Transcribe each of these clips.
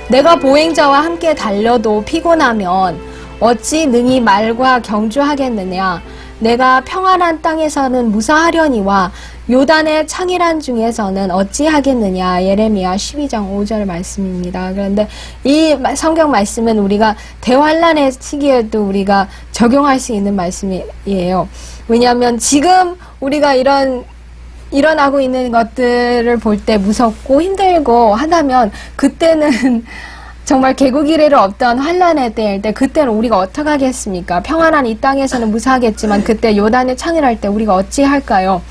내가 보행자와 함께 달려도 피곤하면 어찌 능히 말과 경주하겠느냐. 내가 평안한 땅에서는 무사하려니와 요단의 창이란 중에서는 어찌하겠느냐. 예레미야 12장 5절 말씀입니다. 그런데 이 성경 말씀은 우리가 대환란의 시기에도 우리가 적용할 수 있는 말씀이에요. 왜냐하면 지금 우리가 일어나고 있는 것들을 볼 때 무섭고 힘들고 하다면 그때는 정말 개국 이래로 없던 환란의 때일 때 그때는 우리가 어떻게 하겠습니까? 평안한 이 땅에서는 무사하겠지만 그때 요단의 창이랄 때 우리가 어찌할까요?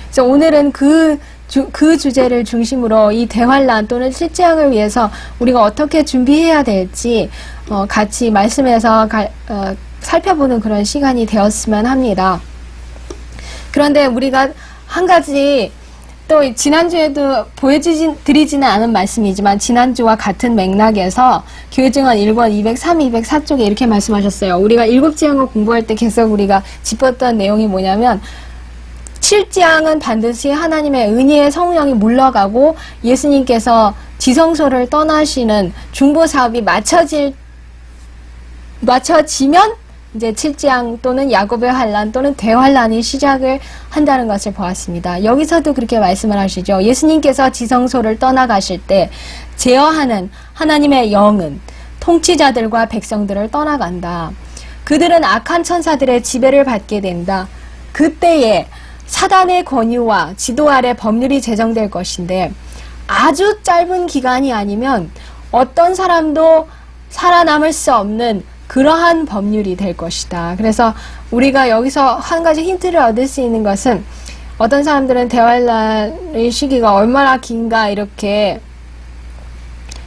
그래서 오늘은 그 주제를 중심으로 이 대환란 또는 실재앙을 위해서 우리가 어떻게 준비해야 될지 같이 말씀에서 살펴보는 그런 시간이 되었으면 합니다. 그런데 우리가 한 가지 또 지난주에도 보여드리지는 않은 말씀이지만 지난주와 같은 맥락에서 교회증언 1권 203, 204쪽에 이렇게 말씀하셨어요. 우리가 일곱 재앙을 공부할 때 계속 우리가 짚었던 내용이 뭐냐면 7재앙은 반드시 하나님의 은혜의 성령이 물러가고 예수님께서 지성소를 떠나시는 중보사업이 맞춰지면 이제 7재앙 또는 야곱의 환란 또는 대환란이 시작을 한다는 것을 보았습니다. 여기서도 그렇게 말씀을 하시죠. 예수님께서 지성소를 떠나가실 때 제어하는 하나님의 영은 통치자들과 백성들을 떠나간다. 그들은 악한 천사들의 지배를 받게 된다. 그때에 사단의 권유와 지도 아래 법률이 제정될 것인데 아주 짧은 기간이 아니면 어떤 사람도 살아남을 수 없는 그러한 법률이 될 것이다. 그래서 우리가 여기서 한 가지 힌트를 얻을 수 있는 것은 어떤 사람들은 대환란의 시기가 얼마나 긴가 이렇게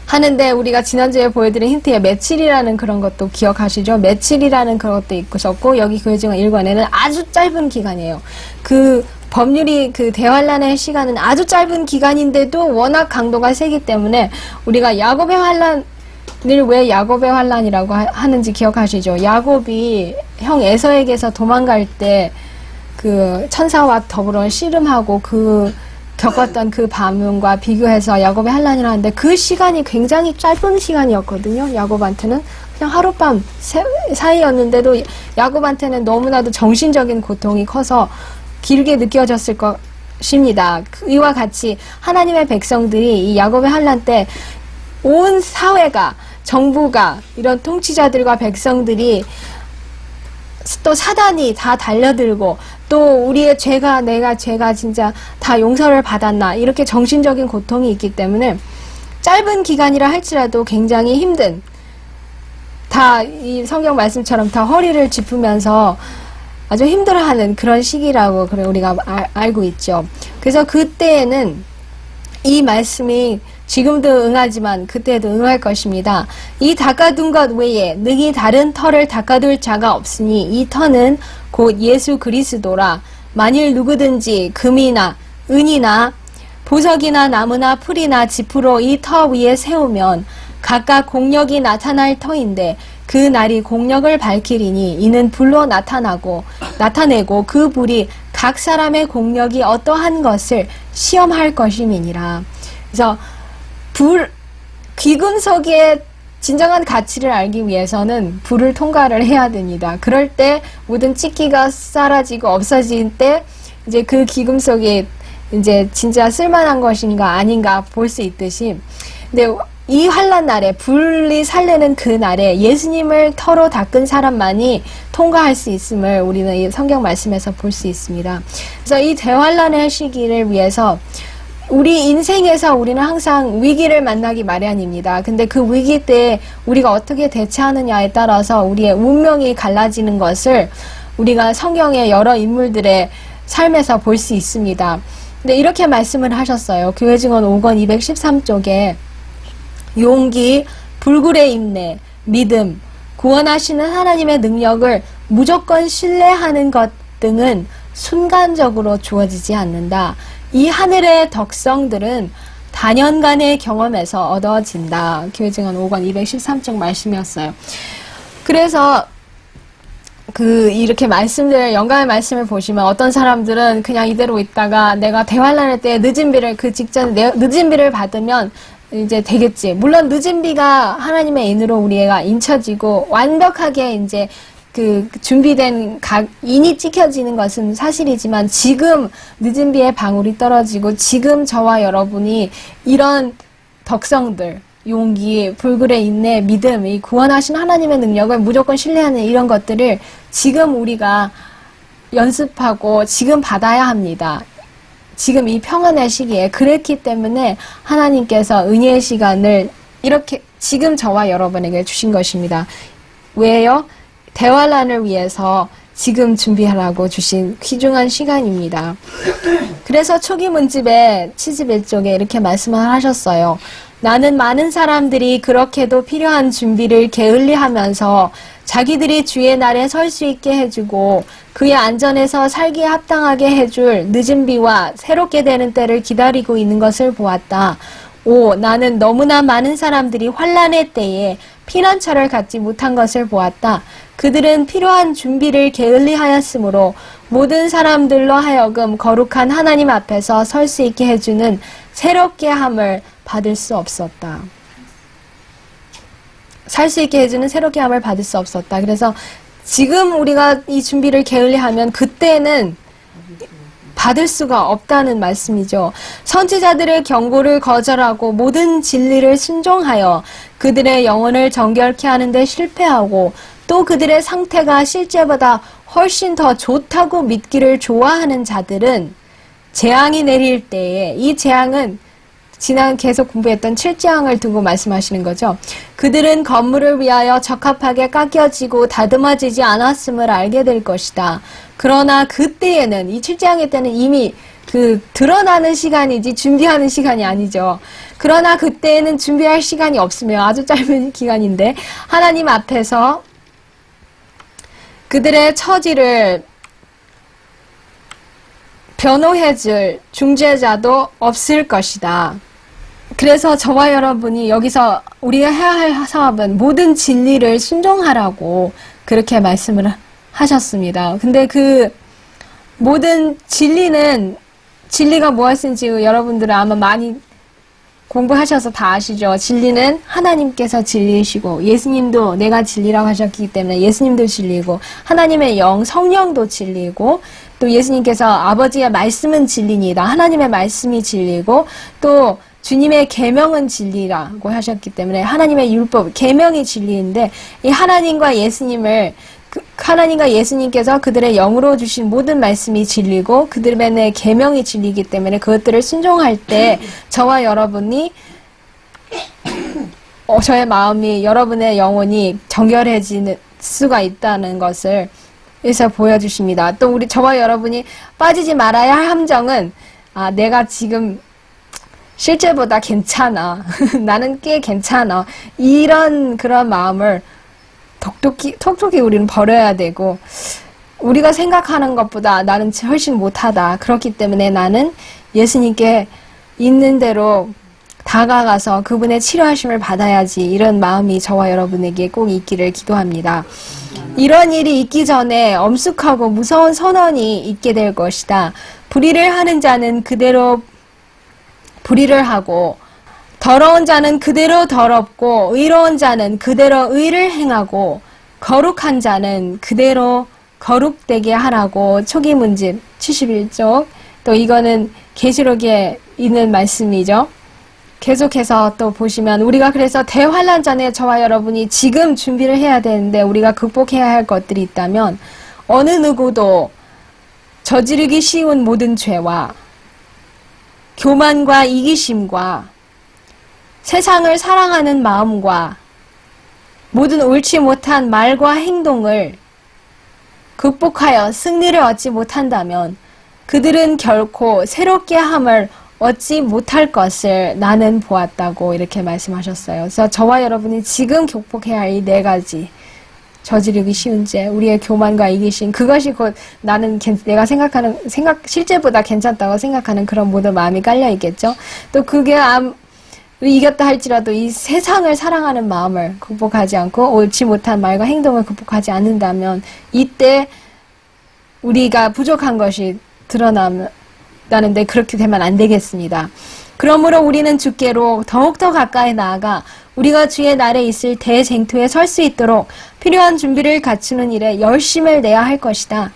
하는데 우리가 지난주에 보여드린 힌트에 며칠이라는 그런 것도 기억하시죠? 며칠이라는 그런 것도 있었고 여기 교회증언 1권에는 아주 짧은 기간이에요. 그 법률이 그 대환란의 시간은 아주 짧은 기간인데도 워낙 강도가 세기 때문에 우리가 야곱의 환란 왜 야곱의 환란이라고 하는지 기억하시죠? 야곱이 형 에서에게서 도망갈 때 그 천사와 더불어 씨름하고 겪었던 그 밤과 비교해서 야곱의 환란이라 하는데 그 시간이 굉장히 짧은 시간이었거든요. 야곱한테는 그냥 하룻밤 사이였는데도 야곱한테는 너무나도 정신적인 고통이 커서 길게 느껴졌을 것입니다. 이와 같이 하나님의 백성들이 이 야곱의 환란 때 온 사회가 정부가 이런 통치자들과 백성들이 또 사단이 다 달려들고 또 우리의 내가 진짜 다 용서를 받았나 이렇게 정신적인 고통이 있기 때문에 짧은 기간이라 할지라도 굉장히 힘든 다 이 성경 말씀처럼 다 허리를 짚으면서 아주 힘들어하는 그런 시기라고 우리가 알고 있죠. 그래서 그때에는 이 말씀이 지금도 응하지만 그때도 응할 것입니다. 이 닦아둔 것 외에 능히 다른 터를 닦아둘 자가 없으니 이 터는 곧 예수 그리스도라. 만일 누구든지 금이나 은이나 보석이나 나무나 풀이나 지푸로 이 터 위에 세우면 각각 공력이 나타날 터인데 그 날이 공력을 밝히리니 이는 불로 나타내고 그 불이 각 사람의 공력이 어떠한 것을 시험할 것임이니라. 그래서 귀금속의 진정한 가치를 알기 위해서는 불을 통과를 해야 됩니다. 그럴 때 모든 찌기가 사라지고 없어질 때 이제 그 귀금속이 이제 진짜 쓸만한 것인가 아닌가 볼 수 있듯이 근데 이 환란 날에 불이 살려는 그 날에 예수님을 터로 닦은 사람만이 통과할 수 있음을 우리는 이 성경 말씀에서 볼 수 있습니다. 그래서 이 대환란의 시기를 위해서 우리 인생에서 우리는 항상 위기를 만나기 마련입니다. 근데 그 위기 때 우리가 어떻게 대처하느냐에 따라서 우리의 운명이 갈라지는 것을 우리가 성경의 여러 인물들의 삶에서 볼 수 있습니다. 근데 이렇게 말씀을 하셨어요. 교회증언 5권 213쪽에 용기, 불굴의 인내, 믿음, 구원하시는 하나님의 능력을 무조건 신뢰하는 것 등은 순간적으로 주어지지 않는다. 이 하늘의 덕성들은 단연간의 경험에서 얻어진다. 교회증언 5권 213쪽 말씀이었어요. 그래서 이렇게 영감의 말씀을 보시면 어떤 사람들은 그냥 이대로 있다가 내가 대환란할 때 늦은 비를 받으면 이제 되겠지. 물론 늦은 비가 하나님의 인으로 우리가 인쳐지고 완벽하게 이제 그 준비된 각 인이 찍혀지는 것은 사실이지만 지금 늦은 비에 방울이 떨어지고 지금 저와 여러분이 이런 덕성들, 용기, 불굴의 인내, 믿음, 이 구원하신 하나님의 능력을 무조건 신뢰하는 이런 것들을 지금 우리가 연습하고 지금 받아야 합니다. 지금 이 평안의 시기에. 그랬기 때문에 하나님께서 은혜의 시간을 이렇게 지금 저와 여러분에게 주신 것입니다. 왜요? 대환란을 위해서 지금 준비하라고 주신 귀중한 시간입니다. 그래서 초기 문집의 71쪽에 이렇게 말씀을 하셨어요. 나는 많은 사람들이 그렇게도 필요한 준비를 게을리하면서 자기들이 주의 날에 설 수 있게 해주고 그의 안전에서 살기에 합당하게 해줄 늦은 비와 새롭게 되는 때를 기다리고 있는 것을 보았다. 오, 나는 너무나 많은 사람들이 환난의 때에 피난처를 갖지 못한 것을 보았다. 그들은 필요한 준비를 게을리하였으므로 모든 사람들로 하여금 거룩한 하나님 앞에서 설 수 있게 해주는 새롭게 함을 받을 수 없었다. 살 수 있게 해주는 새롭게 함을 받을 수 없었다. 그래서 지금 우리가 이 준비를 게을리하면 그때는 받을 수가 없다는 말씀이죠. 선지자들의 경고를 거절하고 모든 진리를 순종하여 그들의 영혼을 정결케 하는데 실패하고 또 그들의 상태가 실제보다 훨씬 더 좋다고 믿기를 좋아하는 자들은 재앙이 내릴 때에 이 재앙은 지난 계속 공부했던 7장을 두고 말씀하시는 거죠. 그들은 건물을 위하여 적합하게 깎여지고 다듬어지지 않았음을 알게 될 것이다. 그러나 그때에는 이 7장의 때는 이미 그 드러나는 시간이지 준비하는 시간이 아니죠. 그러나 그때에는 준비할 시간이 없으며 아주 짧은 기간인데 하나님 앞에서 그들의 처지를 변호해줄 중재자도 없을 것이다. 그래서 저와 여러분이 여기서 우리가 해야 할 사업은 모든 진리를 순종하라고 그렇게 말씀을 하셨습니다. 근데 그 모든 진리가 무엇인지 여러분들은 아마 많이 공부하셔서 다 아시죠? 진리는 하나님께서 진리이시고 예수님도 내가 진리라고 하셨기 때문에 예수님도 진리고 하나님의 영, 성령도 진리고 또 예수님께서 아버지의 말씀은 진리니다. 하나님의 말씀이 진리고 또 주님의 계명은 진리라고 하셨기 때문에 하나님의 율법, 계명이 진리인데 이 하나님과 예수님께서 그들의 영으로 주신 모든 말씀이 진리고 그들의 계명이 진리이기 때문에 그것들을 순종할 때 저와 여러분이 저의 마음이 여러분의 영혼이 정결해질 수가 있다는 것을 여기서 보여주십니다. 또 저와 여러분이 빠지지 말아야 할 함정은 내가 지금 실제보다 괜찮아. 나는 꽤 괜찮아. 이런 그런 마음을 톡톡히 우리는 버려야 되고 우리가 생각하는 것보다 나는 훨씬 못하다. 그렇기 때문에 나는 예수님께 있는 대로 다가가서 그분의 치료하심을 받아야지. 이런 마음이 저와 여러분에게 꼭 있기를 기도합니다. 이런 일이 있기 전에 엄숙하고 무서운 선언이 있게 될 것이다. 불의를 하는 자는 그대로 불의를 하고 더러운 자는 그대로 더럽고 의로운 자는 그대로 의를 행하고 거룩한 자는 그대로 거룩되게 하라고 초기 문집 71쪽 또 이거는 계시록에 있는 말씀이죠. 계속해서 또 보시면 우리가 그래서 대환란 전에 저와 여러분이 지금 준비를 해야 되는데 우리가 극복해야 할 것들이 있다면 어느 누구도 저지르기 쉬운 모든 죄와 교만과 이기심과 세상을 사랑하는 마음과 모든 옳지 못한 말과 행동을 극복하여 승리를 얻지 못한다면 그들은 결코 새롭게 함을 얻지 못할 것을 나는 보았다고 이렇게 말씀하셨어요. 그래서 저와 여러분이 지금 극복해야 할 이 4가지 저지르기 쉬운 죄, 우리의 교만과 이기심, 그것이 곧 나는 내가 실제보다 괜찮다고 생각하는 그런 모든 마음이 깔려 있겠죠. 또 그게 이겼다 할지라도 이 세상을 사랑하는 마음을 극복하지 않고 옳지 못한 말과 행동을 극복하지 않는다면 이때 우리가 부족한 것이 드러나는데 그렇게 되면 안 되겠습니다. 그러므로 우리는 주께로 더욱더 가까이 나아가 우리가 주의 날에 있을 대쟁투에 설 수 있도록 필요한 준비를 갖추는 일에 열심을 내야 할 것이다.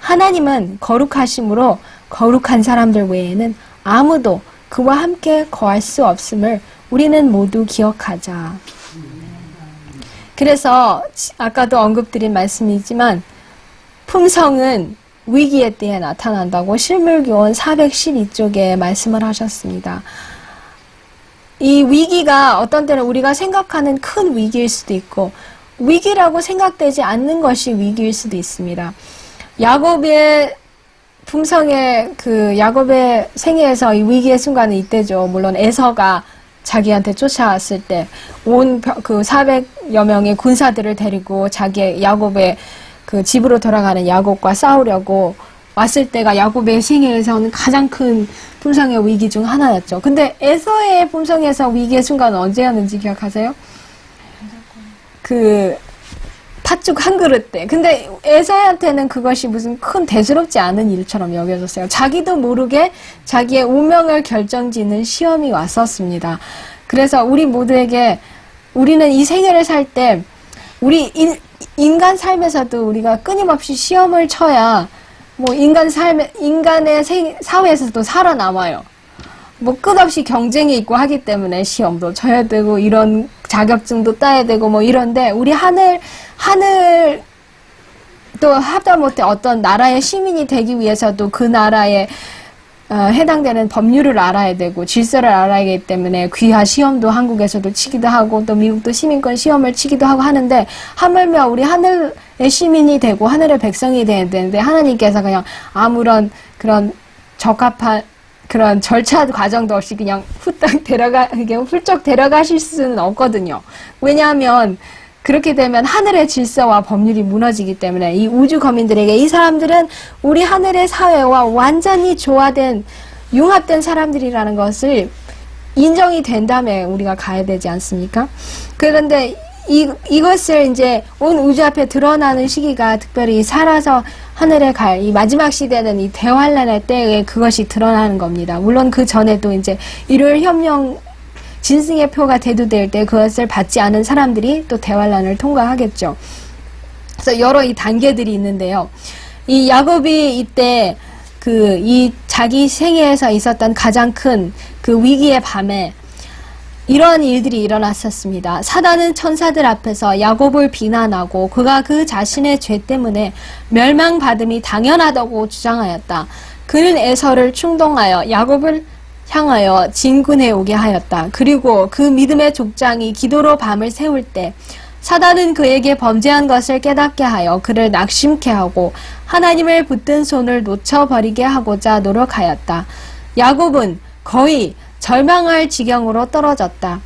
하나님은 거룩하심으로 거룩한 사람들 외에는 아무도 그와 함께 거할 수 없음을 우리는 모두 기억하자. 그래서 아까도 언급드린 말씀이지만 품성은 위기의 때에 나타난다고 실물교원 412쪽에 말씀을 하셨습니다. 이 위기가 어떤 때는 우리가 생각하는 큰 위기일 수도 있고 위기라고 생각되지 않는 것이 위기일 수도 있습니다. 야곱의 품성의 야곱의 생애에서 이 위기의 순간은 이때죠. 물론 에서가 자기한테 쫓아왔을 때 온 400여 명의 군사들을 데리고 야곱의 집으로 돌아가는 야곱과 싸우려고 왔을 때가 야곱의 생애에서는 가장 큰 품성의 위기 중 하나였죠. 근데 에서의 품성에서 위기의 순간은 언제였는지 기억하세요? 팥죽 한 그릇 때. 근데 에서한테는 그것이 무슨 큰 대수롭지 않은 일처럼 여겨졌어요. 자기도 모르게 자기의 운명을 결정짓는 시험이 왔었습니다. 그래서 우리 모두에게 우리는 이 생애를 살 때 우리 인간 삶에서도 우리가 끊임없이 시험을 쳐야 인간의 사회에서도 살아남아요. 끝없이 경쟁이 있고 하기 때문에 시험도 쳐야 되고 이런 자격증도 따야 되고 이런데 우리 또 하다못해 어떤 나라의 시민이 되기 위해서도 그 나라에 해당되는 법률을 알아야 되고 질서를 알아야 하기 때문에 귀하 시험도 한국에서도 치기도 하고 또 미국도 시민권 시험을 치기도 하고 하는데 하물며 우리 하늘의 시민이 되고 하늘의 백성이 돼야 되는데 하나님께서 그냥 아무런 그런 적합한 그런 절차 과정도 없이 그냥 훌쩍 데려가실 수는 없거든요. 왜냐하면 그렇게 되면 하늘의 질서와 법률이 무너지기 때문에 이 우주 거민들에게 이 사람들은 우리 하늘의 사회와 완전히 조화된 융합된 사람들이라는 것을 인정이 된 다음에 우리가 가야 되지 않습니까? 그런데 이것을 이제 온 우주 앞에 드러나는 시기가 특별히 살아서 하늘에 갈 이 마지막 시대는 이 대환란의 때에 그것이 드러나는 겁니다. 물론 그 전에도 이제 일요일 협령 진승의 표가 대두될 때 그것을 받지 않은 사람들이 또 대환란을 통과하겠죠. 그래서 여러 이 단계들이 있는데요. 이 야곱이 이때 이 자기 생애에서 있었던 가장 큰 그 위기의 밤에 이러한 일들이 일어났었습니다. 사단은 천사들 앞에서 야곱을 비난하고 그가 그 자신의 죄 때문에 멸망받음이 당연하다고 주장하였다. 그는 에서를 충동하여 야곱을 향하여 진군해 오게 하였다. 그리고 그 믿음의 족장이 기도로 밤을 새울 때 사단은 그에게 범죄한 것을 깨닫게 하여 그를 낙심케 하고 하나님을 붙든 손을 놓쳐버리게 하고자 노력하였다. 야곱은 거의 절망할 지경으로 떨어졌다.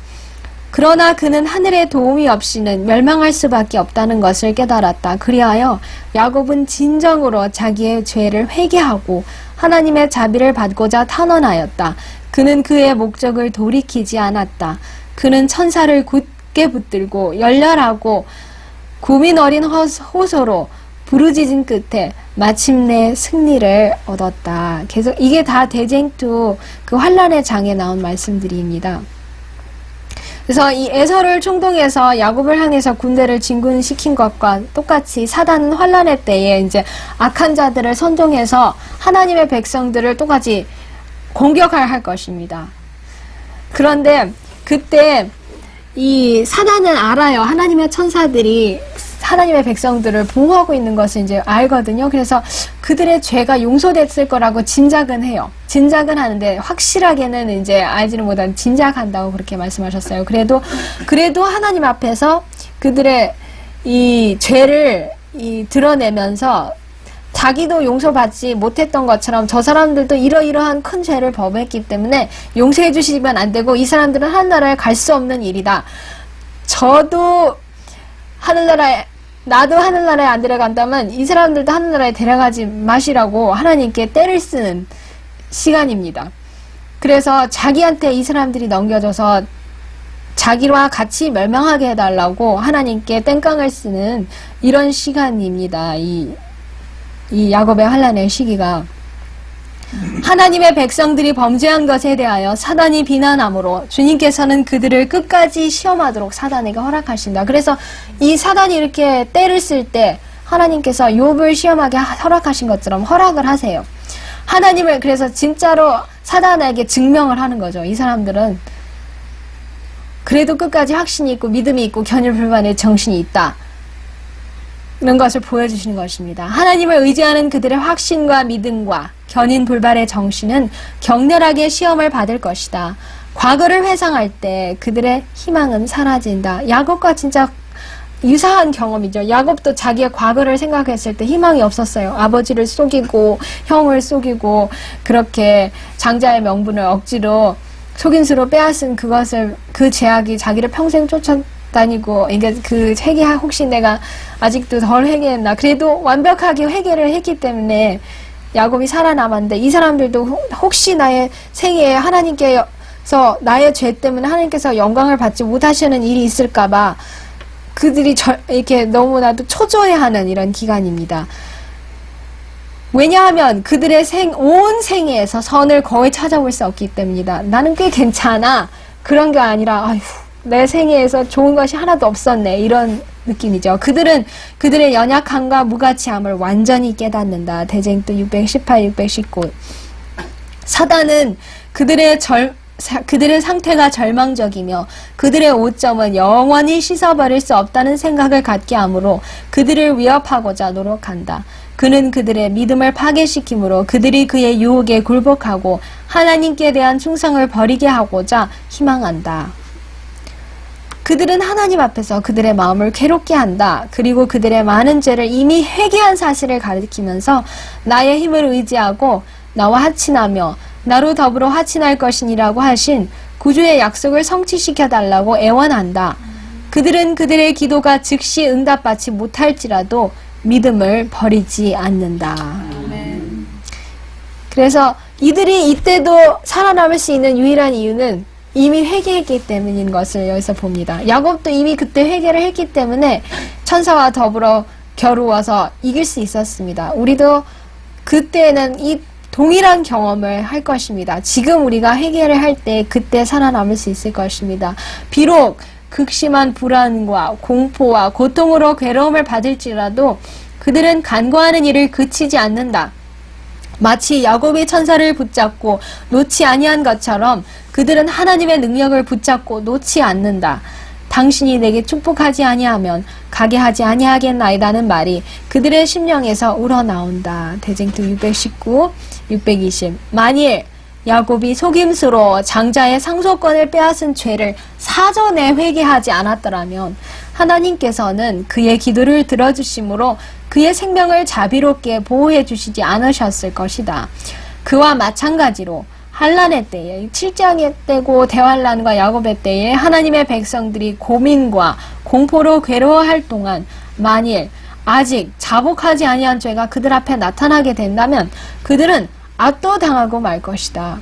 그러나 그는 하늘의 도움이 없이는 멸망할 수밖에 없다는 것을 깨달았다. 그리하여 야곱은 진정으로 자기의 죄를 회개하고 하나님의 자비를 받고자 탄원하였다. 그는 그의 목적을 돌이키지 않았다. 그는 천사를 굳게 붙들고 열렬하고 고민 어린 호소로 부르짖은 끝에 마침내 승리를 얻었다. 계속 이게 다 대쟁투 그 환란의 장에 나온 말씀들입니다. 그래서 이 에서를 충동해서 야곱을 향해서 군대를 진군시킨 것과 똑같이 사단은 환란의 때에 이제 악한 자들을 선동해서 하나님의 백성들을 똑같이 공격할 할 것입니다. 그런데 그때 이 사단은 알아요. 하나님의 천사들이 하나님의 백성들을 보호하고 있는 것을 이제 알거든요. 그래서 그들의 죄가 용서됐을 거라고 짐작은 해요. 짐작은 하는데 확실하게는 이제 알지는 못한 짐작한다고 그렇게 말씀하셨어요. 그래도 하나님 앞에서 그들의 이 죄를 드러내면서 자기도 용서받지 못했던 것처럼 저 사람들도 이러이러한 큰 죄를 범했기 때문에 용서해 주시면 안 되고 이 사람들은 하늘나라에 갈 수 없는 일이다. 나도 하늘나라에 안 데려간다면 이 사람들도 하늘나라에 데려가지 마시라고 하나님께 때를 쓰는 시간입니다. 그래서 자기한테 이 사람들이 넘겨줘서 자기와 같이 멸망하게 해달라고 하나님께 땡깡을 쓰는 이런 시간입니다. 이 야곱의 환란의 시기가. 하나님의 백성들이 범죄한 것에 대하여 사단이 비난함으로 주님께서는 그들을 끝까지 시험하도록 사단에게 허락하신다. 그래서 이 사단이 이렇게 때를 쓸 때 하나님께서 욥을 시험하게 허락하신 것처럼 허락을 하세요. 하나님을 그래서 진짜로 사단에게 증명을 하는 거죠. 이 사람들은 그래도 끝까지 확신이 있고 믿음이 있고 견일불만의 정신이 있다. 이런 것을 보여주시는 것입니다. 하나님을 의지하는 그들의 확신과 믿음과 견인불발의 정신은 격렬하게 시험을 받을 것이다. 과거를 회상할 때 그들의 희망은 사라진다. 야곱과 진짜 유사한 경험이죠. 야곱도 자기의 과거를 생각했을 때 희망이 없었어요. 아버지를 속이고 형을 속이고 그렇게 장자의 명분을 억지로 속임수로 빼앗은 그것을 그 죄악이 자기를 평생 쫓아다니고 이게 그 회개 혹시 내가 아직도 덜 회개했나 그래도 완벽하게 회개를 했기 때문에 야곱이 살아남았는데 이 사람들도 혹시 나의 생애에 하나님께서 나의 죄 때문에 하나님께서 영광을 받지 못하시는 일이 있을까봐 그들이 이렇게 너무나도 초조해하는 이런 기간입니다. 왜냐하면 그들의 온 생애에서 선을 거의 찾아볼 수 없기 때문이다. 나는 꽤 괜찮아. 그런 게 아니라 아휴, 내 생애에서 좋은 것이 하나도 없었네. 이런 느낌이죠. 그들은 그들의 연약함과 무가치함을 완전히 깨닫는다. 대쟁도 618, 619. 사단은 그들의 상태가 절망적이며 그들의 오점은 영원히 씻어버릴 수 없다는 생각을 갖게 하므로 그들을 위협하고자 노력한다. 그는 그들의 믿음을 파괴시키므로 그들이 그의 유혹에 굴복하고 하나님께 대한 충성을 버리게 하고자 희망한다. 그들은 하나님 앞에서 그들의 마음을 괴롭게 한다. 그리고 그들의 많은 죄를 이미 회개한 사실을 가리키면서 나의 힘을 의지하고 나와 하친하며 나로 더불어 하친할 것이니라고 하신 구주의 약속을 성취시켜달라고 애원한다. 그들은 그들의 기도가 즉시 응답받지 못할지라도 믿음을 버리지 않는다. 그래서 이들이 이때도 살아남을 수 있는 유일한 이유는 이미 회개했기 때문인 것을 여기서 봅니다. 야곱도 이미 그때 회개를 했기 때문에 천사와 더불어 겨루어서 이길 수 있었습니다. 우리도 그때는 이 동일한 경험을 할 것입니다. 지금 우리가 회개를 할 때 그때 살아남을 수 있을 것입니다. 비록 극심한 불안과 공포와 고통으로 괴로움을 받을지라도 그들은 간구하는 일을 그치지 않는다. 마치 야곱이 천사를 붙잡고 놓지 아니한 것처럼 그들은 하나님의 능력을 붙잡고 놓지 않는다. 당신이 내게 축복하지 아니하면 가게 하지 아니하겠나이다는 말이 그들의 심령에서 우러나온다. 대쟁투 619, 620. 만일 야곱이 속임수로 장자의 상속권을 빼앗은 죄를 사전에 회개하지 않았더라면 하나님께서는 그의 기도를 들어주심으로 그의 생명을 자비롭게 보호해 주시지 않으셨을 것이다. 그와 마찬가지로 환란의 때에 7장의 때고 대환란과 야곱의 때에 하나님의 백성들이 고민과 공포로 괴로워할 동안 만일 아직 자복하지 아니한 죄가 그들 앞에 나타나게 된다면 그들은 압도당하고 말 것이다.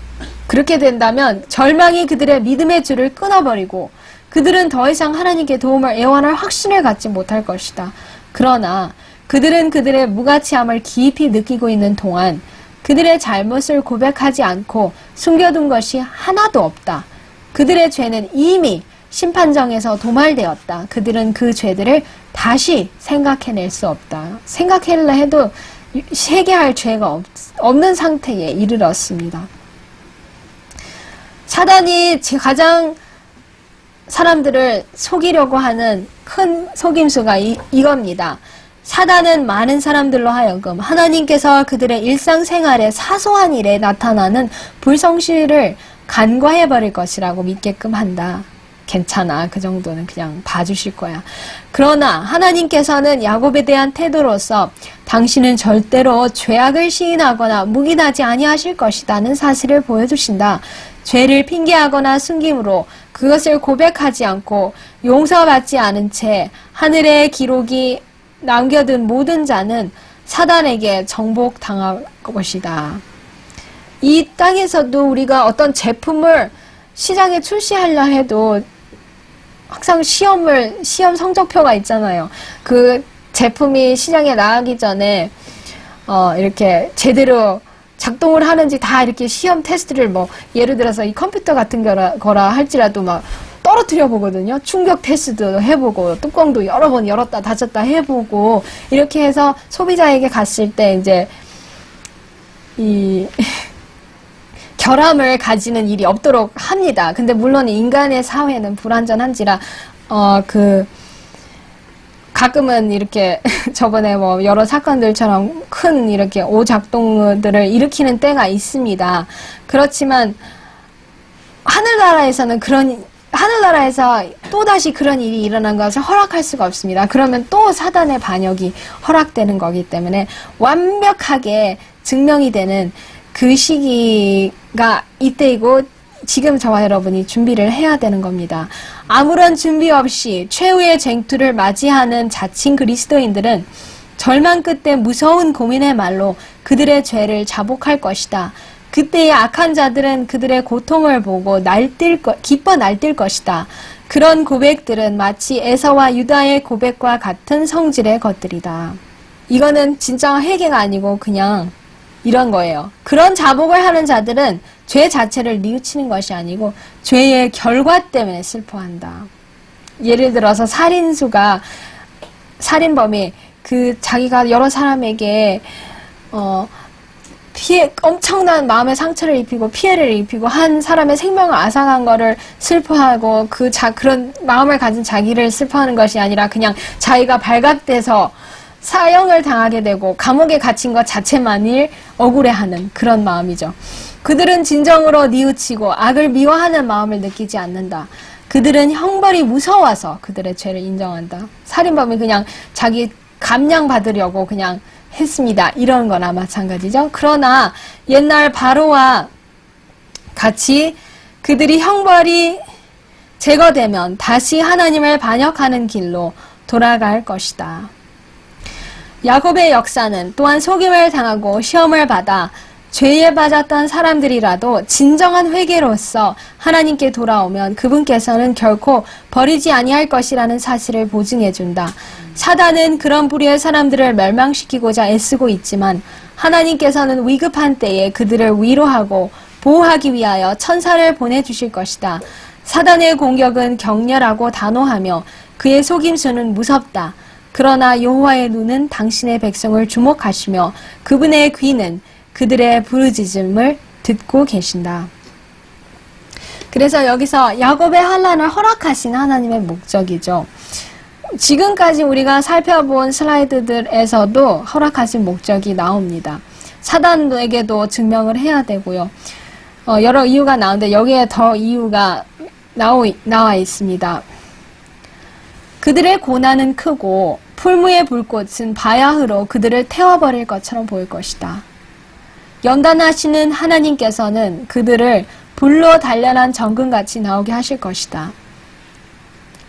그렇게 된다면 절망이 그들의 믿음의 줄을 끊어버리고 그들은 더 이상 하나님께 도움을 애원할 확신을 갖지 못할 것이다. 그러나 그들은 그들의 무가치함을 깊이 느끼고 있는 동안 그들의 잘못을 고백하지 않고 숨겨둔 것이 하나도 없다. 그들의 죄는 이미 심판정에서 도말되었다. 그들은 그 죄들을 다시 생각해낼 수 없다. 생각하려 해도 회개할 죄가 없는 상태에 이르렀습니다. 사단이 가장 사람들을 속이려고 하는 큰 속임수가 이겁니다. 사단은 많은 사람들로 하여금 하나님께서 그들의 일상생활의 사소한 일에 나타나는 불성실을 간과해버릴 것이라고 믿게끔 한다. 괜찮아. 그 정도는 그냥 봐주실 거야. 그러나 하나님께서는 야곱에 대한 태도로서 당신은 절대로 죄악을 시인하거나 묵인하지 아니하실 것이라는 사실을 보여주신다. 죄를 핑계하거나 숨김으로 그것을 고백하지 않고 용서받지 않은 채 하늘의 기록이 남겨둔 모든 자는 사단에게 정복당할 것이다. 이 땅에서도 우리가 어떤 제품을 시장에 출시하려 해도 항상 시험 성적표가 있잖아요. 그 제품이 시장에 나가기 전에 이렇게 제대로 작동을 하는지 다 이렇게 시험 테스트를 뭐 예를 들어서 이 컴퓨터 같은 거라 할지라도 막 떨어뜨려 보거든요. 충격 테스트도 해보고 뚜껑도 여러 번 열었다 닫았다 해보고 이렇게 해서 소비자에게 갔을 때 이제 이 결함을 가지는 일이 없도록 합니다. 근데 물론 인간의 사회는 불완전한지라 가끔은 이렇게 저번에 뭐 여러 사건들처럼 큰 이렇게 오작동들을 일으키는 때가 있습니다. 그렇지만 하늘나라에서 또다시 그런 일이 일어난 것을 허락할 수가 없습니다. 그러면 또 사단의 반역이 허락되는 거기 때문에 완벽하게 증명이 되는 그 시기가 이때이고 지금 저와 여러분이 준비를 해야 되는 겁니다. 아무런 준비 없이 최후의 쟁투를 맞이하는 자칭 그리스도인들은 절망 끝에 무서운 고민의 말로 그들의 죄를 자복할 것이다. 그때의 악한 자들은 그들의 고통을 보고 기뻐 날뛸 것이다. 그런 고백들은 마치 에서와 유다의 고백과 같은 성질의 것들이다. 이거는 진짜 회개가 아니고 그냥 이런 거예요. 그런 자복을 하는 자들은 죄 자체를 뉘우치는 것이 아니고 죄의 결과 때문에 슬퍼한다. 예를 들어서 살인범이 자기가 여러 사람에게 엄청난 마음의 상처를 입히고 피해를 입히고 한 사람의 생명을 앗아간 거를 슬퍼하고 그런 마음을 가진 자기를 슬퍼하는 것이 아니라 그냥 자기가 발각돼서 사형을 당하게 되고 감옥에 갇힌 것 자체만을 억울해하는 그런 마음이죠. 그들은 진정으로 뉘우치고 악을 미워하는 마음을 느끼지 않는다. 그들은 형벌이 무서워서 그들의 죄를 인정한다. 살인범이 그냥 자기 감량 받으려고 그냥 했습니다. 이런 거나 마찬가지죠. 그러나 옛날 바로와 같이 그들이 형벌이 제거되면 다시 하나님을 반역하는 길로 돌아갈 것이다. 야곱의 역사는 또한 속임을 당하고 시험을 받아 죄에 빠졌던 사람들이라도 진정한 회개로서 하나님께 돌아오면 그분께서는 결코 버리지 아니할 것이라는 사실을 보증해준다. 사단은 그런 부류의 사람들을 멸망시키고자 애쓰고 있지만 하나님께서는 위급한 때에 그들을 위로하고 보호하기 위하여 천사를 보내주실 것이다. 사단의 공격은 격렬하고 단호하며 그의 속임수는 무섭다. 그러나 여호와의 눈은 당신의 백성을 주목하시며 그분의 귀는 그들의 부르짖음을 듣고 계신다. 그래서 여기서 야곱의 환난을 허락하신 하나님의 목적이죠. 지금까지 우리가 살펴본 슬라이드들에서도 허락하신 목적이 나옵니다. 사단에게도 증명을 해야 되고요. 여러 이유가 나오는데 여기에 더 이유가 나와 있습니다. 그들의 고난은 크고 풀무의 불꽃은 바야흐로 그들을 태워버릴 것처럼 보일 것이다. 연단하시는 하나님께서는 그들을 불로 단련한 정금같이 나오게 하실 것이다.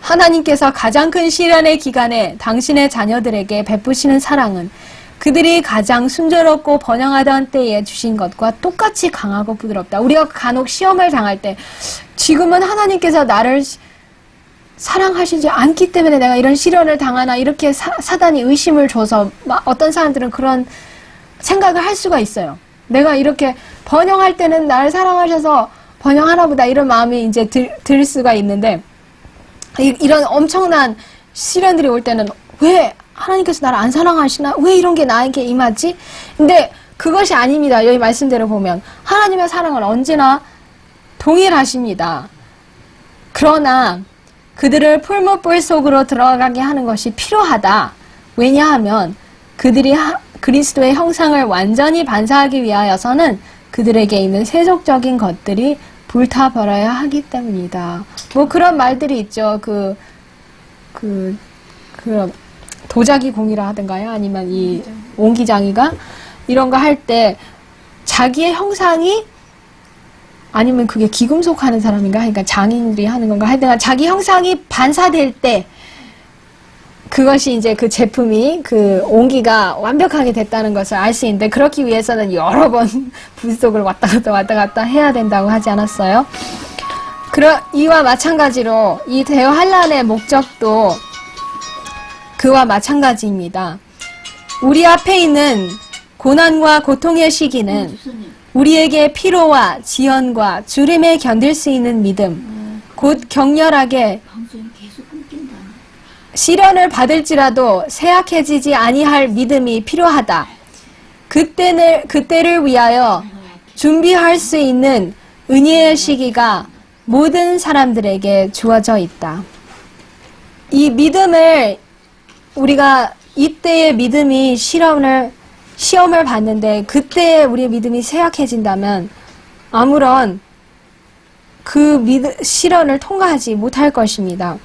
하나님께서 가장 큰 시련의 기간에 당신의 자녀들에게 베푸시는 사랑은 그들이 가장 순조롭고 번영하던 때에 주신 것과 똑같이 강하고 부드럽다. 우리가 간혹 시험을 당할 때 지금은 하나님께서 나를 사랑하시지 않기 때문에 내가 이런 시련을 당하나 이렇게 사단이 의심을 줘서 어떤 사람들은 그런 생각을 할 수가 있어요. 내가 이렇게 번영할 때는 나를 사랑하셔서 번영하나 보다 이런 마음이 이제 들 수가 있는데 이런 엄청난 시련들이 올 때는 왜 하나님께서 나를 안 사랑하시나? 왜 이런 게 나에게 임하지? 근데 그것이 아닙니다. 여기 말씀대로 보면 하나님의 사랑은 언제나 동일하십니다. 그러나 그들을 풀무불 속으로 들어가게 하는 것이 필요하다. 왜냐하면 그들이 그리스도의 형상을 완전히 반사하기 위하여서는 그들에게 있는 세속적인 것들이 불타버려야 하기 때문이다. 뭐 그런 말들이 있죠. 도자기 공이라 하던가요? 아니면 이 옹기장이가 이런 거 할 때 자기의 형상이 아니면 그게 기금속 하는 사람인가? 그러니까 장인들이 하는 건가? 하여튼 자기 형상이 반사될 때 그것이 이제 그 제품이 그 온기가 완벽하게 됐다는 것을 알 수 있는데 그렇기 위해서는 여러 번 불 속을 왔다 갔다 해야 된다고 하지 않았어요? 이와 마찬가지로 이 대환란의 목적도 그와 마찬가지입니다. 우리 앞에 있는 고난과 고통의 시기는 우리에게 피로와 지연과 주림에 견딜 수 있는 믿음, 곧 격렬하게 시련을 받을지라도 쇠약해지지 아니할 믿음이 필요하다. 그때를 위하여 준비할 수 있는 은혜의 시기가 모든 사람들에게 주어져 있다. 이 믿음을 우리가 이때의 믿음이 시험을 받는데 그때 우리의 믿음이 쇠약해진다면 아무런 시련을 통과하지 못할 것입니다.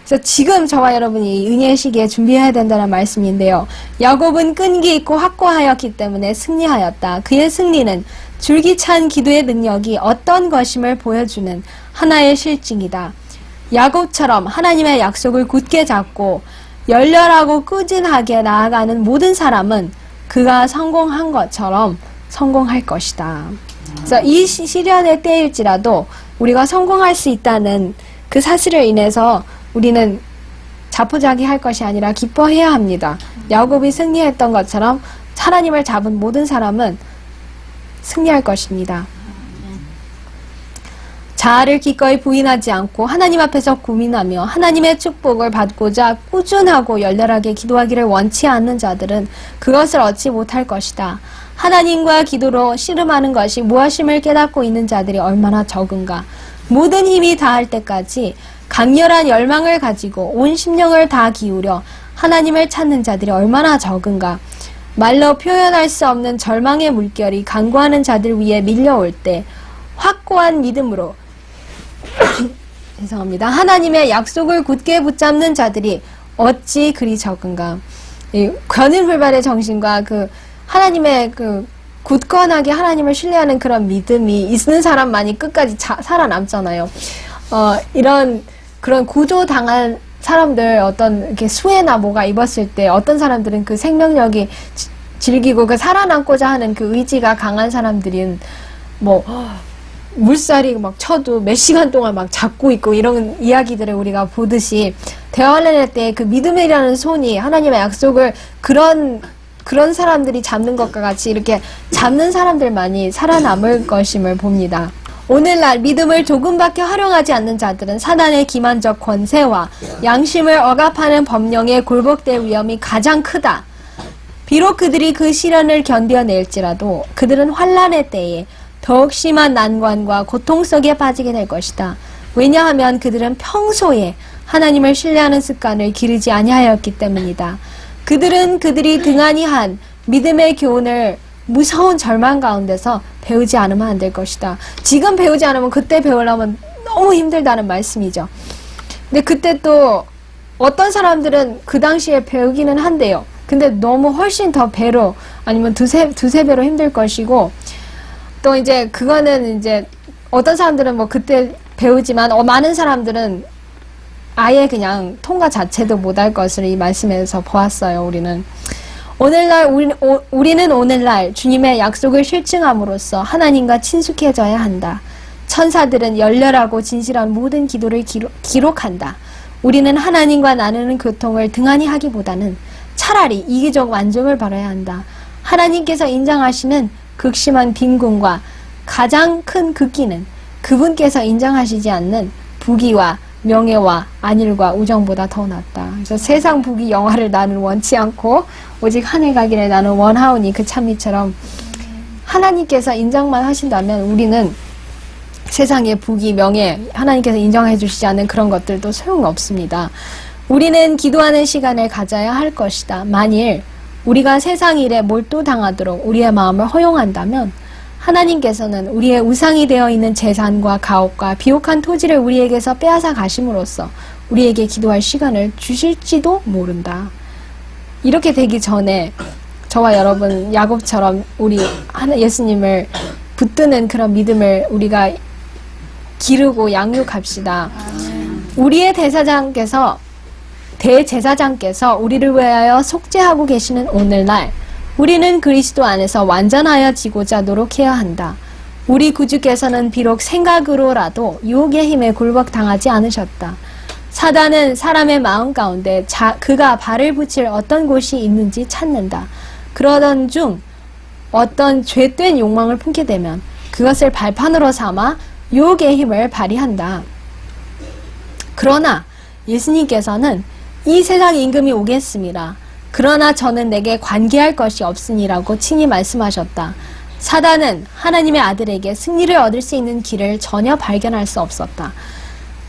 그래서 지금 저와 여러분이 이 은혜의 시기에 준비해야 된다는 말씀인데요. 야곱은 끈기 있고 확고하였기 때문에 승리하였다. 그의 승리는 줄기찬 기도의 능력이 어떤 것임을 보여주는 하나의 실증이다. 야곱처럼 하나님의 약속을 굳게 잡고 열렬하고 꾸준하게 나아가는 모든 사람은 그가 성공한 것처럼 성공할 것이다. 그래서 이 시련의 때일지라도 우리가 성공할 수 있다는 그 사실을 인해서 우리는 자포자기할 것이 아니라 기뻐해야 합니다. 야곱이 승리했던 것처럼 하나님을 잡은 모든 사람은 승리할 것입니다. 자아를 기꺼이 부인하지 않고 하나님 앞에서 고민하며 하나님의 축복을 받고자 꾸준하고 열렬하게 기도하기를 원치 않는 자들은 그것을 얻지 못할 것이다. 하나님과 기도로 씨름하는 것이 무엇임을 깨닫고 있는 자들이 얼마나 적은가. 모든 힘이 다할 때까지 강렬한 열망을 가지고 온 심령을 다 기울여 하나님을 찾는 자들이 얼마나 적은가. 말로 표현할 수 없는 절망의 물결이 간구하는 자들 위에 밀려올 때 확고한 믿음으로 죄송합니다. 하나님의 약속을 굳게 붙잡는 자들이 어찌 그리 적은가. 이 견인불발의 정신과 하나님의 굳건하게 하나님을 신뢰하는 그런 믿음이 있는 사람만이 끝까지 살아남잖아요. 그런 구조당한 사람들 어떤 이렇게 수해나 뭐가 입었을 때 어떤 사람들은 그 생명력이 질기고 그 살아남고자 하는 그 의지가 강한 사람들은 물살이 막 쳐도 몇 시간 동안 막 잡고 있고 이런 이야기들을 우리가 보듯이 대환란의 때 그 믿음이라는 손이 하나님의 약속을 그런 사람들이 잡는 것과 같이 이렇게 잡는 사람들만이 살아남을 것임을 봅니다. 오늘날 믿음을 조금밖에 활용하지 않는 자들은 사단의 기만적 권세와 양심을 억압하는 법령에 굴복될 위험이 가장 크다. 비록 그들이 그 시련을 견뎌낼지라도 그들은 환난의 때에 더욱 심한 난관과 고통 속에 빠지게 될 것이다. 왜냐하면 그들은 평소에 하나님을 신뢰하는 습관을 기르지 아니하였기 때문이다. 그들은 그들이 등한히 한 믿음의 교훈을 무서운 절망 가운데서 배우지 않으면 안 될 것이다. 지금 배우지 않으면 그때 배우려면 너무 힘들다는 말씀이죠. 근데 그때 또 어떤 사람들은 그 당시에 배우기는 한대요. 근데 너무 훨씬 더 배로 아니면 두세 배로 힘들 것이고 또 이제 그거는 이제 어떤 사람들은 그때 배우지만 많은 사람들은 아예 그냥 통과 자체도 못할 것을 이 말씀에서 보았어요. 우리는 오늘날 주님의 약속을 실증함으로써 하나님과 친숙해져야 한다. 천사들은 열렬하고 진실한 모든 기도를 기록한다. 우리는 하나님과 나누는 교통을 등한히 하기보다는 차라리 이기적 만족을 바라야 한다. 하나님께서 인정하시는 극심한 빈곤과 가장 큰 극기는 그분께서 인정하시지 않는 부귀와 명예와 안일과 우정보다 더 낫다. 그래서 세상 부귀 영화를 나는 원치 않고 오직 하늘 가기를 나는 원하오니 그 찬미처럼 하나님께서 인정만 하신다면 우리는 세상의 부귀 명예 하나님께서 인정해 주시지 않는 그런 것들도 소용없습니다. 우리는 기도하는 시간을 가져야 할 것이다. 만일 우리가 세상 일에 몰두당하도록 우리의 마음을 허용한다면 하나님께서는 우리의 우상이 되어 있는 재산과 가옥과 비옥한 토지를 우리에게서 빼앗아 가심으로써 우리에게 기도할 시간을 주실지도 모른다. 이렇게 되기 전에 저와 여러분 야곱처럼 우리 예수님을 붙드는 그런 믿음을 우리가 기르고 양육합시다. 우리의 대제사장께서 우리를 위하여 속죄하고 계시는 오늘날 우리는 그리스도 안에서 완전하여지고자 노력해야 한다. 우리 구주께서는 비록 생각으로라도 유혹의 힘에 굴복당하지 않으셨다. 사단은 사람의 마음 가운데 그가 발을 붙일 어떤 곳이 있는지 찾는다. 그러던 중 어떤 죄된 욕망을 품게 되면 그것을 발판으로 삼아 유혹의 힘을 발휘한다. 그러나 예수님께서는 이 세상 임금이 오겠습니다. 그러나 저는 내게 관계할 것이 없으니라고 친히 말씀하셨다. 사단은 하나님의 아들에게 승리를 얻을 수 있는 길을 전혀 발견할 수 없었다.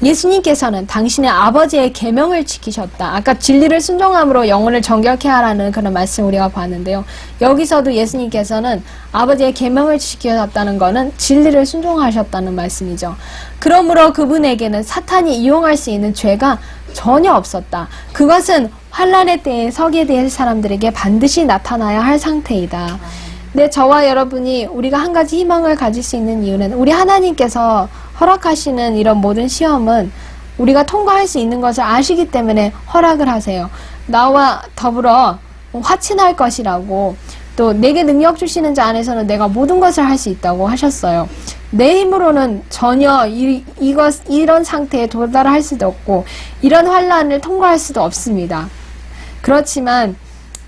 예수님께서는 당신의 아버지의 계명을 지키셨다. 아까 진리를 순종함으로 영혼을 정결케 하라는 그런 말씀 우리가 봤는데요. 여기서도 예수님께서는 아버지의 계명을 지키셨다는 것은 진리를 순종하셨다는 말씀이죠. 그러므로 그분에게는 사탄이 이용할 수 있는 죄가 전혀 없었다. 그것은 환난의 때에 서게 될 사람들에게 반드시 나타나야 할 상태이다. 근데 저와 여러분이 우리가 한 가지 희망을 가질 수 있는 이유는 우리 하나님께서 허락하시는 이런 모든 시험은 우리가 통과할 수 있는 것을 아시기 때문에 허락을 하세요. 나와 더불어 화친할 것이라고, 또 내게 능력 주시는 자 안에서는 내가 모든 것을 할 수 있다고 하셨어요. 내 힘으로는 전혀 이런 상태에 도달할 수도 없고 이런 환난을 통과할 수도 없습니다. 그렇지만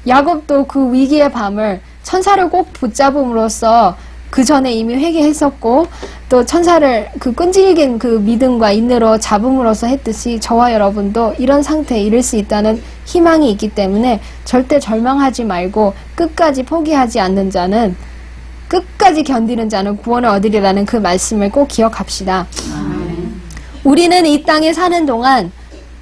야곱도 그 위기의 밤을 천사를 꼭 붙잡음으로써 그 전에 이미 회개했었고 또 천사를 그 끈질긴 그 믿음과 인내로 잡음으로써 했듯이 저와 여러분도 이런 상태에 이를 수 있다는 희망이 있기 때문에 절대 절망하지 말고 끝까지 포기하지 않는 자는, 끝까지 견디는 자는 구원을 얻으리라는 그 말씀을 꼭 기억합시다. 우리는 이 땅에 사는 동안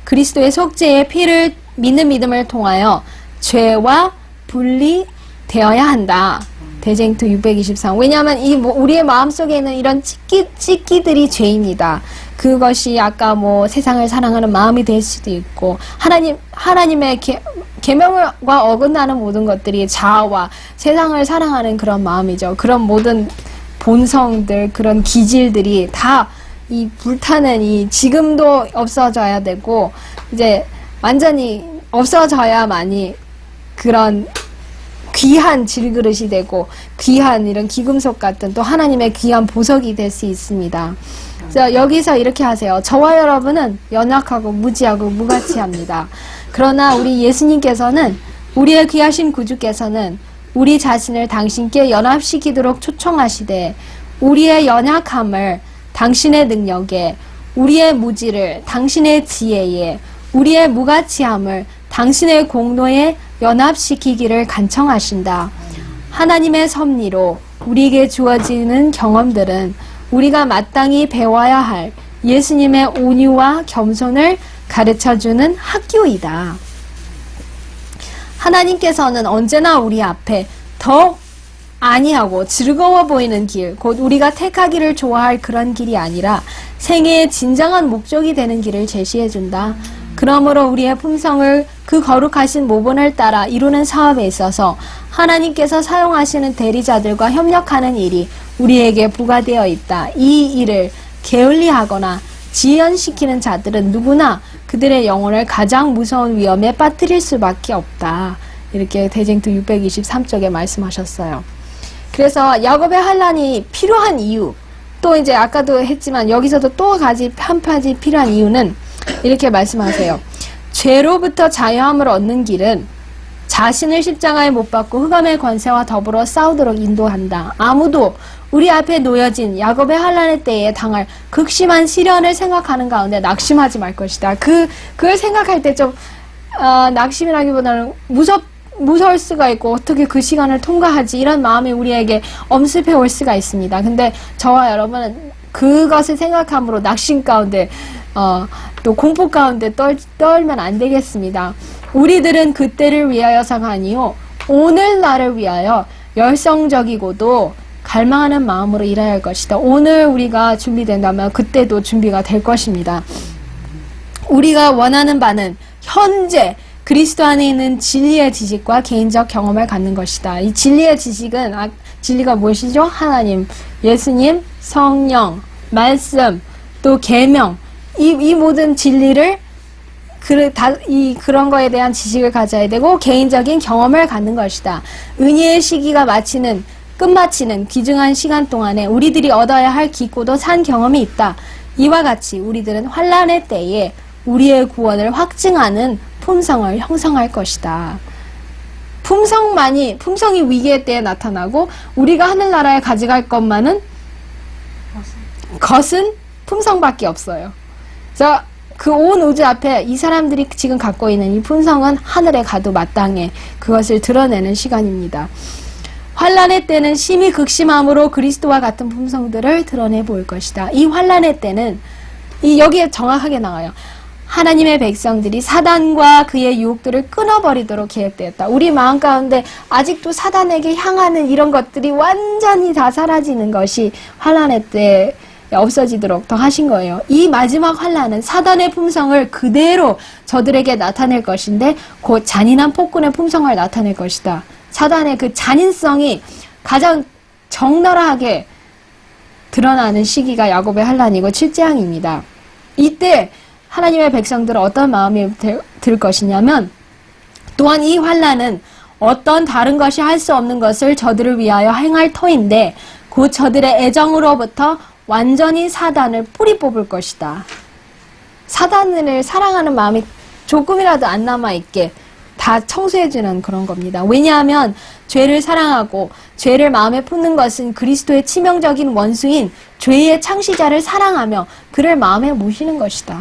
그리스도의 속죄의 피를 믿는 믿음을 통하여 죄와 분리되어야 한다. 대쟁투 623. 왜냐하면 우리의 마음속에 있는 이런 찢기들이 죄입니다. 그것이 아까 세상을 사랑하는 마음이 될 수도 있고 하나님의 계명과 어긋나는 모든 것들이 자아와 세상을 사랑하는 그런 마음이죠. 그런 모든 본성들, 그런 기질들이 다 이 불타는 이 지금도 없어져야 되고 이제 완전히 없어져야만이 그런 귀한 질그릇이 되고 귀한 이런 기금속 같은 또 하나님의 귀한 보석이 될 수 있습니다. 그래서 여기서 이렇게 하세요. 저와 여러분은 연약하고 무지하고 무가치합니다. 그러나 우리 예수님께서는, 우리의 귀하신 구주께서는 우리 자신을 당신께 연합시키도록 초청하시되 우리의 연약함을 당신의 능력에, 우리의 무지를 당신의 지혜에, 우리의 무가치함을 당신의 공로에 연합시키기를 간청하신다. 하나님의 섭리로 우리에게 주어지는 경험들은 우리가 마땅히 배워야 할 예수님의 온유와 겸손을 가르쳐주는 학교이다. 하나님께서는 언제나 우리 앞에 더 아니하고 즐거워 보이는 길, 곧 우리가 택하기를 좋아할 그런 길이 아니라 생애의 진정한 목적이 되는 길을 제시해준다. 그러므로 우리의 품성을 그 거룩하신 모본을 따라 이루는 사업에 있어서 하나님께서 사용하시는 대리자들과 협력하는 일이 우리에게 부과되어 있다. 이 일을 게을리하거나 지연시키는 자들은 누구나 그들의 영혼을 가장 무서운 위험에 빠뜨릴 수밖에 없다. 이렇게 대쟁투 623쪽에 말씀하셨어요. 그래서 야곱의 환난이 필요한 이유, 또 이제 아까도 했지만 여기서도 또 한 가지 필요한 이유는 이렇게 말씀하세요. 죄로부터 자유함을 얻는 길은 자신을 십자가에 못 박고 흑암의 권세와 더불어 싸우도록 인도한다. 아무도 우리 앞에 놓여진 야곱의 환난의 때에 당할 극심한 시련을 생각하는 가운데 낙심하지 말 것이다. 그걸 생각할 때 좀 낙심이라기보다는 무서울 수가 있고 어떻게 그 시간을 통과하지, 이런 마음이 우리에게 엄습해 올 수가 있습니다. 근데 저와 여러분은 그것을 생각함으로 낙심 가운데 또 공포 가운데 떨면 안 되겠습니다. 우리들은 그때를 위하여서가 아니요 오늘날을 위하여 열성적이고도 갈망하는 마음으로 일해야 할 것이다. 오늘 우리가 준비된다면 그때도 준비가 될 것입니다. 우리가 원하는 바는 현재 그리스도 안에 있는 진리의 지식과 개인적 경험을 갖는 것이다. 이 진리의 지식은 진리가 무엇이죠? 하나님, 예수님, 성령, 말씀, 또 계명, 이 모든 진리를 그런 거에 대한 지식을 가져야 되고 개인적인 경험을 갖는 것이다. 은혜의 시기가 끝마치는 귀중한 시간 동안에 우리들이 얻어야 할 깊고도 산 경험이 있다. 이와 같이 우리들은 환난의 때에 우리의 구원을 확증하는 품성을 형성할 것이다. 품성이 위기의 때에 나타나고 우리가 하늘나라에 가져갈 것만은 것은 품성밖에 없어요. 그래서 그 온 우주 앞에 이 사람들이 지금 갖고 있는 이 품성은 하늘에 가도 마땅해 그것을 드러내는 시간입니다. 환란의 때는 심히 극심함으로 그리스도와 같은 품성들을 드러내 보일 것이다. 이 환란의 때는 여기에 정확하게 나와요. 하나님의 백성들이 사단과 그의 유혹들을 끊어버리도록 계획되었다. 우리 마음 가운데 아직도 사단에게 향하는 이런 것들이 완전히 다 사라지는 것이 환란의 때 없어지도록 더 하신 거예요. 이 마지막 환란은 사단의 품성을 그대로 저들에게 나타낼 것인데 곧 잔인한 폭군의 품성을 나타낼 것이다. 사단의 그 잔인성이 가장 적나라하게 드러나는 시기가 야곱의 환란이고 7재앙입니다. 이때 하나님의 백성들은 어떤 마음이 들 것이냐면 또한 이 환란은 어떤 다른 것이 할 수 없는 것을 저들을 위하여 행할 터인데 곧 저들의 애정으로부터 완전히 사단을 뿌리 뽑을 것이다. 사단을 사랑하는 마음이 조금이라도 안 남아있게 다 청소해주는 그런 겁니다. 왜냐하면 죄를 사랑하고 죄를 마음에 품는 것은 그리스도의 치명적인 원수인 죄의 창시자를 사랑하며 그를 마음에 모시는 것이다.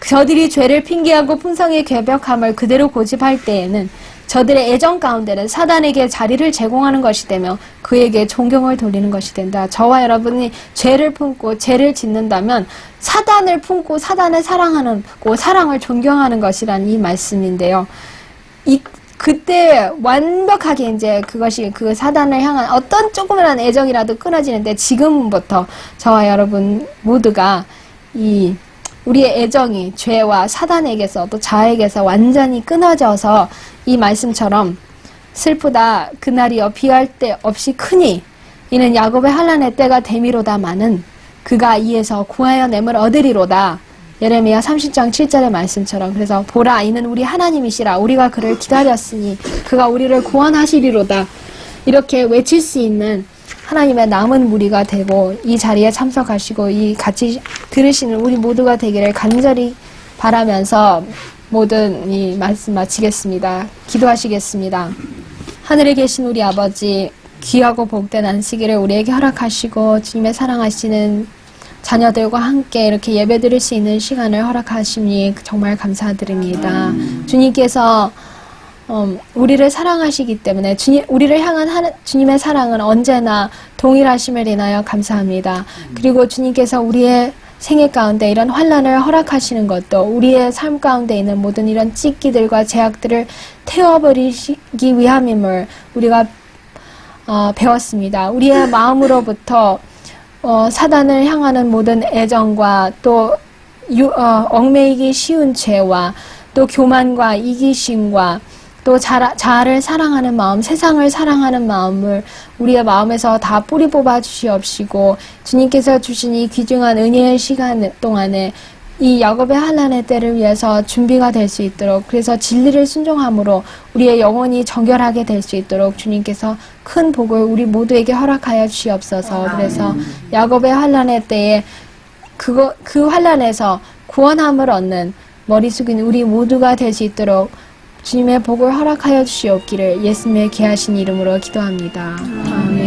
저들이 죄를 핑계하고 품성의 괴벽함을 그대로 고집할 때에는 저들의 애정 가운데는 사단에게 자리를 제공하는 것이 되며 그에게 존경을 돌리는 것이 된다. 저와 여러분이 죄를 품고 죄를 짓는다면 사단을 품고 사단을 사랑하는 사랑을 존경하는 것이란 이 말씀인데요. 그때 완벽하게 이제 그것이 그 사단을 향한 어떤 조그만 애정이라도 끊어지는데 지금부터 저와 여러분 모두가 우리의 애정이 죄와 사단에게서 또 자아에게서 완전히 끊어져서 이 말씀처럼 슬프다 그날이여 비할 때 없이 크니 이는 야곱의 환란의 때가 되미로다마는 그가 이에서 구하여 냄을 얻으리로다. 예레미야 30장 7절의 말씀처럼 그래서 보라 이는 우리 하나님이시라 우리가 그를 기다렸으니 그가 우리를 구원하시리로다. 이렇게 외칠 수 있는 하나님의 남은 무리가 되고 이 자리에 참석하시고 이 같이 들으시는 우리 모두가 되기를 간절히 바라면서 모든 이 말씀 마치겠습니다. 기도하시겠습니다. 하늘에 계신 우리 아버지 귀하고 복된 안식일을 우리에게 허락하시고 주님의 사랑하시는 자녀들과 함께 이렇게 예배 드릴 수 있는 시간을 허락하시니 정말 감사드립니다. 주님께서 우리를 사랑하시기 때문에 우리를 향한 주님의 사랑은 언제나 동일하심을 인하여 감사합니다. 그리고 주님께서 우리의 생애 가운데 이런 환란을 허락하시는 것도 우리의 삶 가운데 있는 모든 이런 찢기들과 제약들을 태워버리기 위함임을 우리가 배웠습니다. 우리의 마음으로부터 사단을 향하는 모든 애정과 또 얽매이기 쉬운 죄와 또 교만과 이기심과 또 자아를 사랑하는 마음, 세상을 사랑하는 마음을 우리의 마음에서 다 뿌리 뽑아 주시옵시고 주님께서 주신 이 귀중한 은혜의 시간 동안에 이 야곱의 환란의 때를 위해서 준비가 될 수 있도록 그래서 진리를 순종함으로 우리의 영혼이 정결하게 될 수 있도록 주님께서 큰 복을 우리 모두에게 허락하여 주시옵소서. 그래서 야곱의 환란의 때에 그 환란에서 구원함을 얻는 머리 숙인 우리 모두가 될 수 있도록 주님의 복을 허락하여 주시옵기를 예수님의 귀하신 이름으로 기도합니다. 아멘.